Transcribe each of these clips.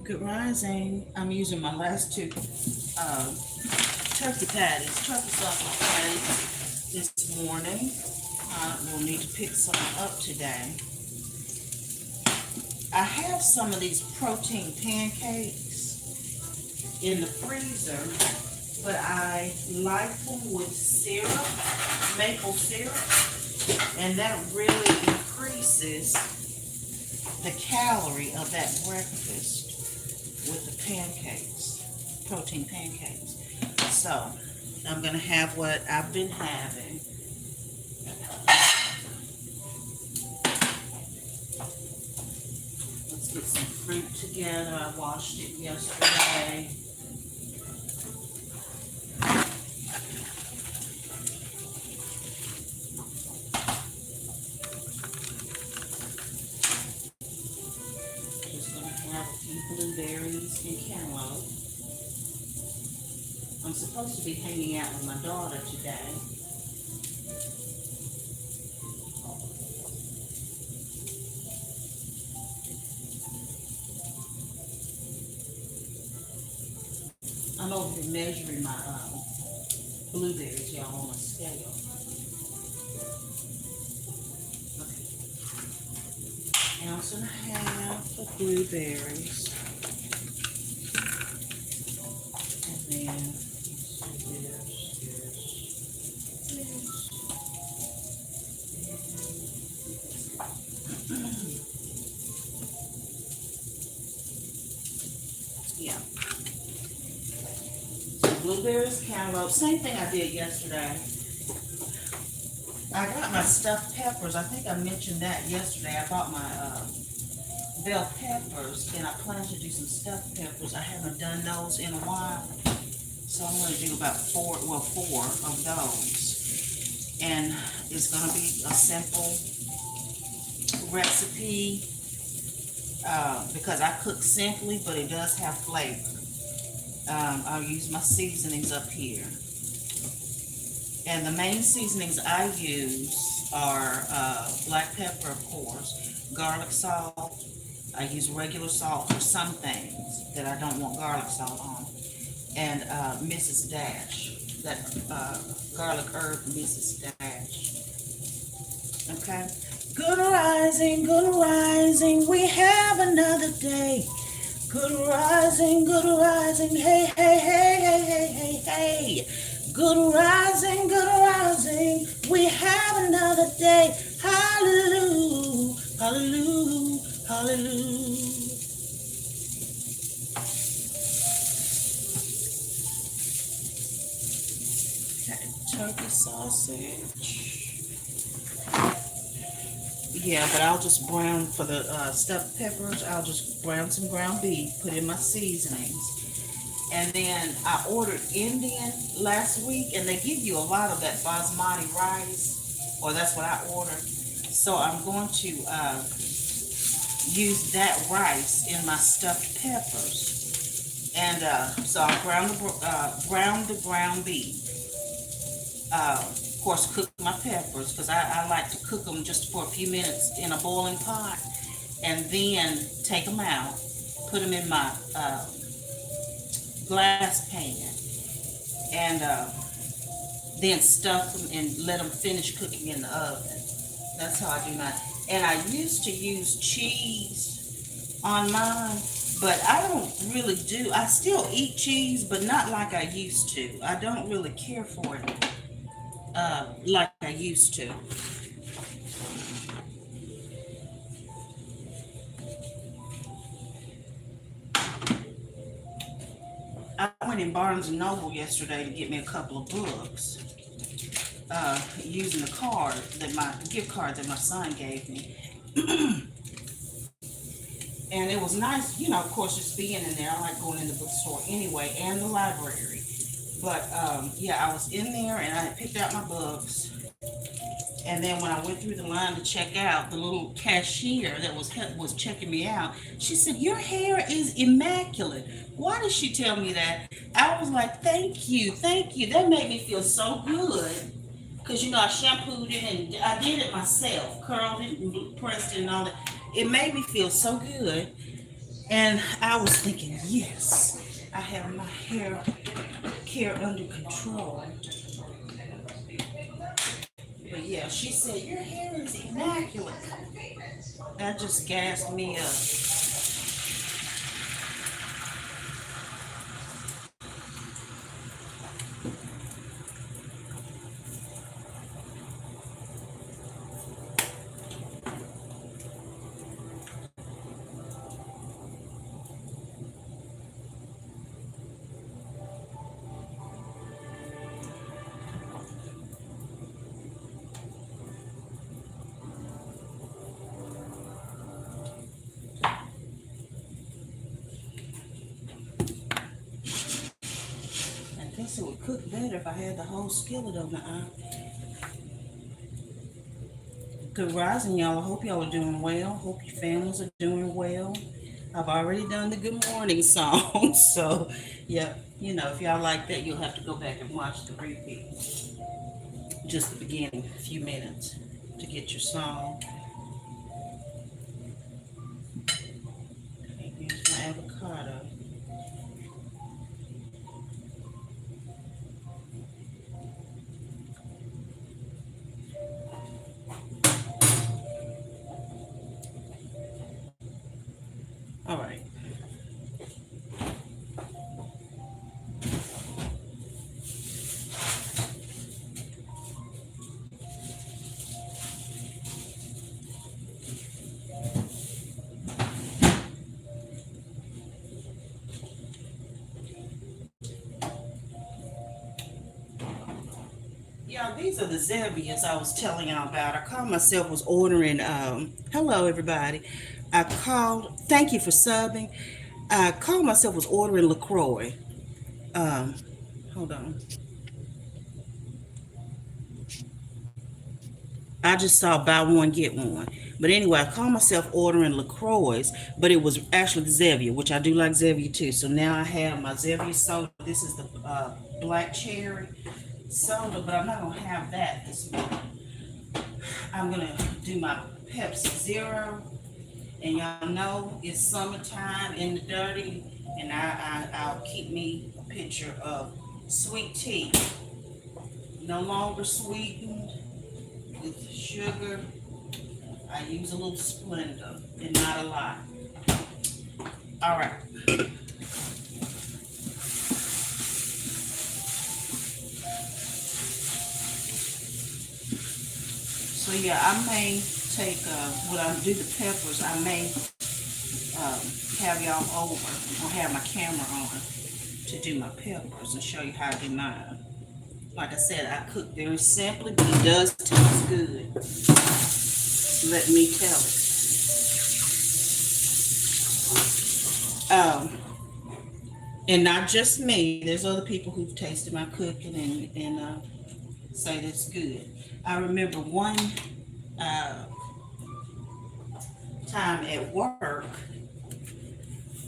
Good rising. I'm using my last two turkey patties, turkey sausage patties this morning. We'll need to pick some up today. I have some of these protein pancakes in the freezer, but I like them with syrup, maple syrup, and that really increases the calorie of that breakfast with the pancakes, protein pancakes. So I'm gonna have what I've been having. Let's get some fruit together. I washed it yesterday. Just gonna have a few blueberries and cantaloupe. I'm supposed to be hanging out with my daughter today. I'm over here measuring my blueberries, y'all, on a scale. Okay. Ounce and a half of blueberries. And then yeah. So blueberries, cantaloupe, same thing I did yesterday. I got my stuffed peppers. I think I mentioned that yesterday. I bought my bell peppers, and I plan to do some stuffed peppers. I haven't done those in a while, so I'm going to do about four of those. And it's going to be a simple recipe because I cook simply, but it does have flavor. I'll use my seasonings up here. And the main seasonings I use are black pepper, of course, garlic salt. I use regular salt for some things that I don't want garlic salt on. And Mrs. Dash, that garlic herb Mrs. Dash. Okay? Good rising, we have another day. Good rising, hey, hey, hey, hey, hey, hey, hey. Good rising, we have another day. Hallelujah, hallelujah, hallelujah. Okay, turkey sausage. Yeah, but I'll just brown for the stuffed peppers. I'll just brown some ground beef, put in my seasonings. And then I ordered Indian last week, and they give you a lot of that basmati rice, or that's what I ordered. So I'm going to use that rice in my stuffed peppers. And so I'll brown the ground beef. Of course, cook my peppers, because I like to cook them just for a few minutes in a boiling pot, and then take them out, put them in my glass pan, and then stuff them and let them finish cooking in the oven. That's how I do mine. And I used to use cheese on mine, but I don't really do. I still eat cheese, but not like I used to. I don't really care for it like I used to. I went in Barnes and Noble yesterday to get me a couple of books using the gift card that my son gave me. And it was nice, of course, just being in there. I like going in the bookstore anyway, and the library. But yeah, I was in there and I picked out my books. And then when I went through the line to check out, the little cashier that was checking me out, she said, "Your hair is immaculate." Why did she tell me that? I was like, "Thank you, thank you." That made me feel so good. Because, I shampooed it and I did it myself, curled it and pressed it and all that. It made me feel so good. And I was thinking, yes, I have my hair care under control. But yeah, she said, your hair is immaculate. That just gassed me up. I guess it would cook better if I had the whole skillet on the eye. Good rising, y'all. I hope y'all are doing well. Hope your families are doing well. I've already done the good morning song. So, yeah, you know, if y'all like that, you'll have to go back and watch the repeat. Just the beginning, a few minutes to get your song. Okay, here's my avocado. All right. Yeah, these are the Zevias I was telling y'all about. I called myself was ordering. Hello, everybody. I called. Thank you for subbing. I called myself was ordering LaCroix. Um, hold on. I just saw buy one get one. But anyway, I called myself ordering LaCroix, but it was actually Zevia, which I do like Zevia too. So now I have my Zevia soda. This is the black cherry soda, but I'm not gonna have that this morning. I'm gonna do my Pepsi Zero, and y'all know it's summertime in the dirty, and I'll keep me a picture of sweet tea, no longer sweetened with sugar. I use a little Splenda and not a lot. All right. So yeah, I may take when I do the peppers, I may have y'all over or have my camera on to do my peppers and show you how I do mine. Like I said, I cook very simply, but it does taste good. Let me tell it. And not just me. There's other people who've tasted my cooking and say that's good. I remember one uh, time at work,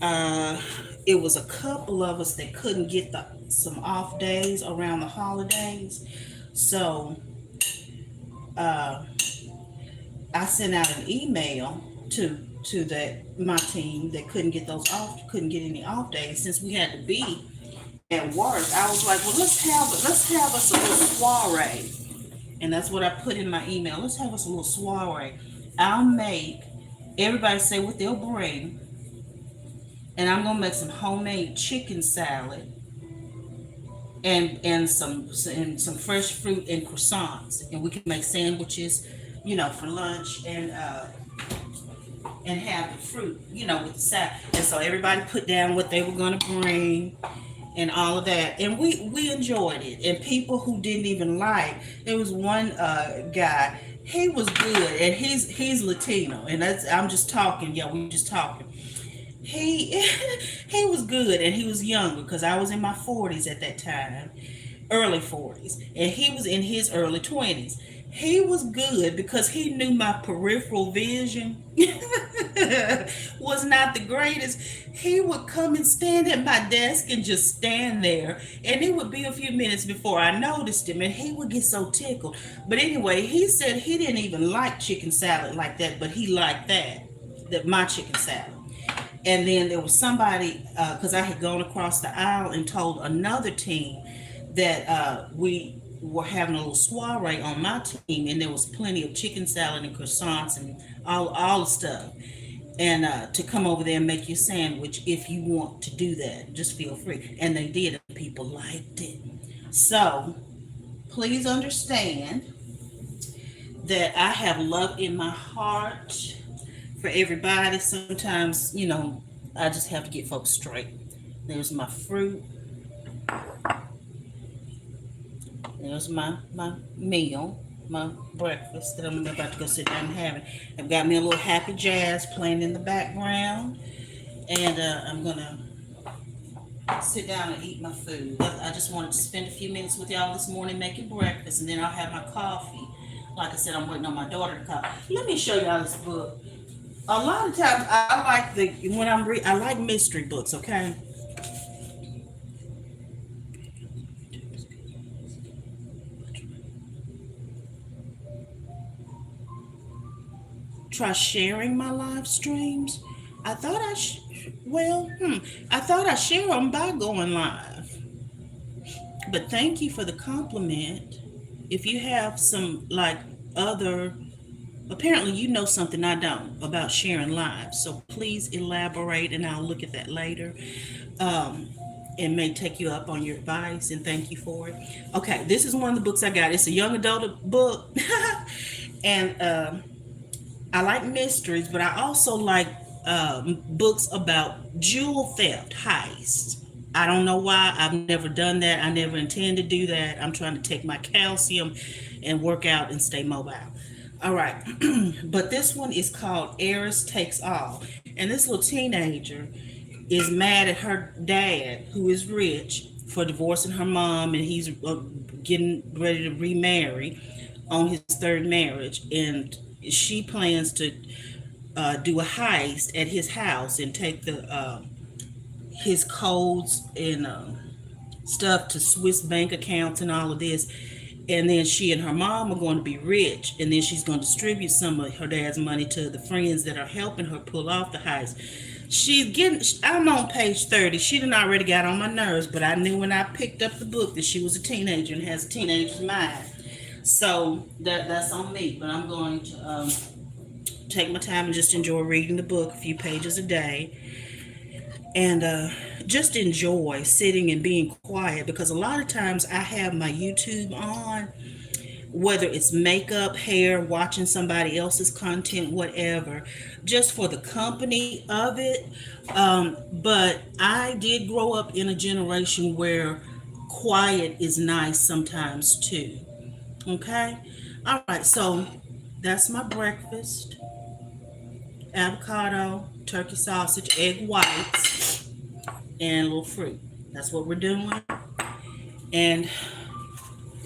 uh, it was a couple of us that couldn't get some off days around the holidays. So uh, I sent out an email to that my team that couldn't get any off days since we had to be at work. I was like, well, let's have us a little soiree, and that's what I put in my email. Let's have us a little soiree. I'll make everybody say what they'll bring, and I'm gonna make some homemade chicken salad and some fresh fruit and croissants, and we can make sandwiches, you know, for lunch and have the fruit, you know, with the salad. And so everybody put down what they were gonna bring and all of that, and we enjoyed it. And people who didn't even like, there was one guy, he was good, and he's Latino, and that's, I'm just talking, yeah, we just talking. He he was good, and he was younger because I was in my 40s at that time, early 40s, and he was in his early 20s. He was good because he knew my peripheral vision was not the greatest. He would come and stand at my desk and just stand there, and it would be a few minutes before I noticed him, and he would get so tickled. But anyway, he said he didn't even like chicken salad like that, but he liked that my chicken salad. And then there was somebody, because I had gone across the aisle and told another team that we were having a little soiree on my team, and there was plenty of chicken salad and croissants and all the stuff. And to come over there and make you a sandwich if you want to do that, just feel free. And they did, and people liked it. So please understand that I have love in my heart for everybody. Sometimes, I just have to get folks straight. There's my fruit. There's my meal, my breakfast that I'm about to go sit down and have. I've got me a little happy jazz playing in the background, and I'm gonna sit down and eat my food. I just wanted to spend a few minutes with y'all this morning making breakfast, and then I'll have my coffee. Like I said, I'm waiting on my daughter to call. Let me show y'all this book. A lot of times I like I like mystery books. Okay. Try sharing my live streams. I thought I thought I share them by going live. But thank you for the compliment. If you have some like other, apparently you know something I don't about sharing live. So please elaborate, and I'll look at that later. Um, and may take you up on your advice, and thank you for it. Okay, this is one of the books I got. It's a young adult book, and I like mysteries, but I also like books about jewel theft, heist. I don't know why. I've never done that. I never intend to do that. I'm trying to take my calcium and work out and stay mobile. All right. But this one is called Eris Takes All. And this little teenager is mad at her dad, who is rich, for divorcing her mom, and he's getting ready to remarry on his third marriage. And she plans to do a heist at his house and take the his codes and stuff to Swiss bank accounts and all of this. And then she and her mom are going to be rich, and then she's going to distribute some of her dad's money to the friends that are helping her pull off the heist. She's getting, I'm on page 30. She done already got on my nerves, but I knew when I picked up the book that she was a teenager and has a teenager's mind. So that's on me, but I'm going to take my time and just enjoy reading the book, a few pages a day, and just enjoy sitting and being quiet, because a lot of times I have my YouTube on, whether it's makeup, hair, watching somebody else's content, whatever, just for the company of it. But I did grow up in a generation where quiet is nice sometimes too. Okay? All right, so that's my breakfast: avocado, turkey sausage, egg whites, and a little fruit. That's what we're doing. And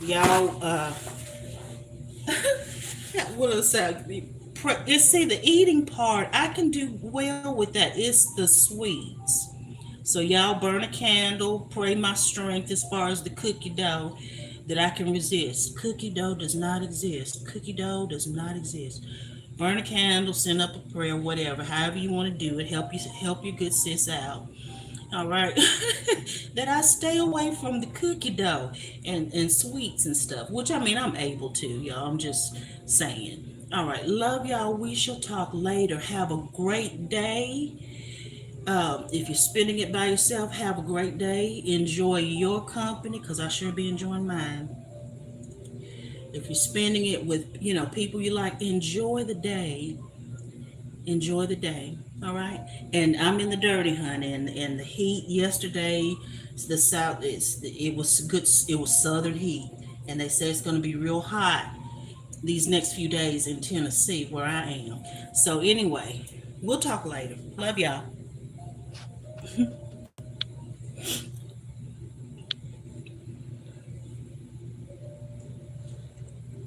y'all, what else? See, the eating part, I can do well with that. It's the sweets. So y'all burn a candle, pray my strength as far as the cookie dough that I can resist. Cookie dough does not exist. Cookie dough does not exist. Burn a candle, send up a prayer, whatever, however you want to do it. Help your good sis out. All right. That I stay away from the cookie dough and sweets and stuff, which I mean I'm able to, y'all. I'm just saying. All right. Love y'all. We shall talk later. Have a great day. If you're spending it by yourself, have a great day. Enjoy your company, because I sure be enjoying mine. If you're spending it with, people you like, enjoy the day. Enjoy the day. All right. And I'm in the dirty, honey. And the heat yesterday, the south, it was good. It was southern heat. And they say it's going to be real hot these next few days in Tennessee, where I am. So anyway, we'll talk later. Love y'all.